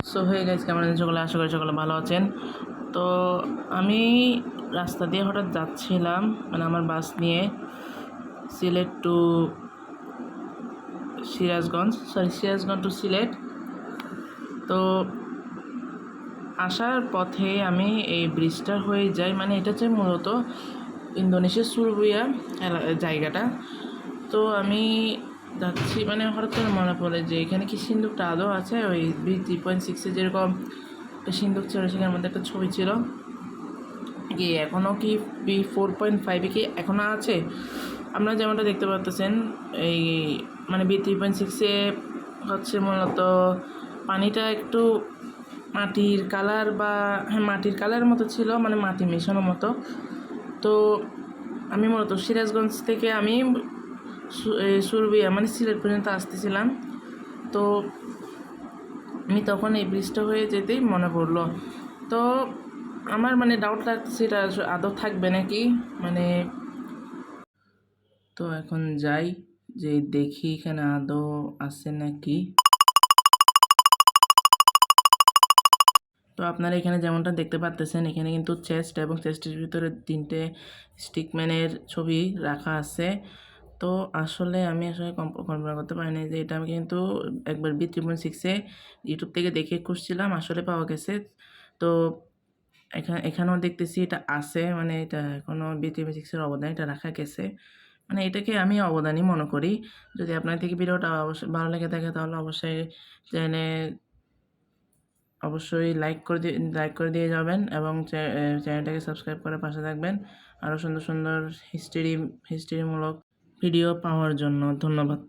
So হয়ে গেছে, কেমন আছেন সকলে? আশা করি সকলে ভালো আছেন। তো আমি রাস্তা দিয়ে হঠাৎ যাচ্ছিলাম, মানে আমার বাস নিয়ে সিলেট টু সিরাজগঞ্জ টু সিলেট। তো আসার পথে আমি এই ব্রিজটা হয়ে যাই, মানে এটা হচ্ছে মূলত ইন্দোনেশিয়ার সুরবিয়া জায়গাটা। তো আমি যাচ্ছি, মানে হঠাৎ করে মনে পড়ে যে এখানে কি সিন্দুকটা আদৌ আছে? ওই B3.6 যেরকম একটা সিন্দুক ছিল, সেখানের মধ্যে একটা ছবি ছিল। কি এখনও কি B4.5 কি এখনও আছে? আপনারা যেমনটা দেখতে পাচ্ছেন, এই মানে B3.6 হচ্ছে মূলত পানিটা একটু মাটির কালার, বা হ্যাঁ মাটির কালারের মতো ছিল, মানে মাটি মেশানোর মতো। তো আমি মূলত সিরাজগঞ্জ থেকে আমি সুরবিয়া মানে সিলেট পর্যন্ত আসতেছিলাম। তো আমি তখন এই ব্রিজটা হয়ে যেতেই মনে পড়লো। তো আমার মানে ডাউট লাগছে এটা আদৌ থাকবে নাকি, মানে তো এখন যাই যে দেখি এখানে আদৌ আছে নাকি। তো আপনারা এখানে যেমনটা দেখতে পাচ্ছেন, এখানে কিন্তু চেস্ট এবং চেস্টের ভিতরে 3টে স্টিকম্যানের ছবি রাখা আছে। তো আসলে আমি কল্পনা করতে পারিনি যে এটা আমি কিন্তু একবার B3.6 ইউটিউব থেকে দেখে খুঁজছিলাম, আসলে পাওয়া গেছে। তো এখানেও দেখতেছি এটা আছে, মানে এটা কোনো B3.6 অবদান এটা রাখা গেছে, মানে এটাকে আমি অবদানই মনে করি। যদি আপনার থেকে ভিডিওটা অবশ্যই ভালো লেগে থাকে তাহলে অবশ্যই লাইক করে দিয়ে যাবেন, এবং চ্যানেলটাকে সাবস্ক্রাইব করে পাশে থাকবেন আরও সুন্দর সুন্দর হিস্ট্রিমূলক ভিডিও পাওয়ার জন্য। ধন্যবাদ।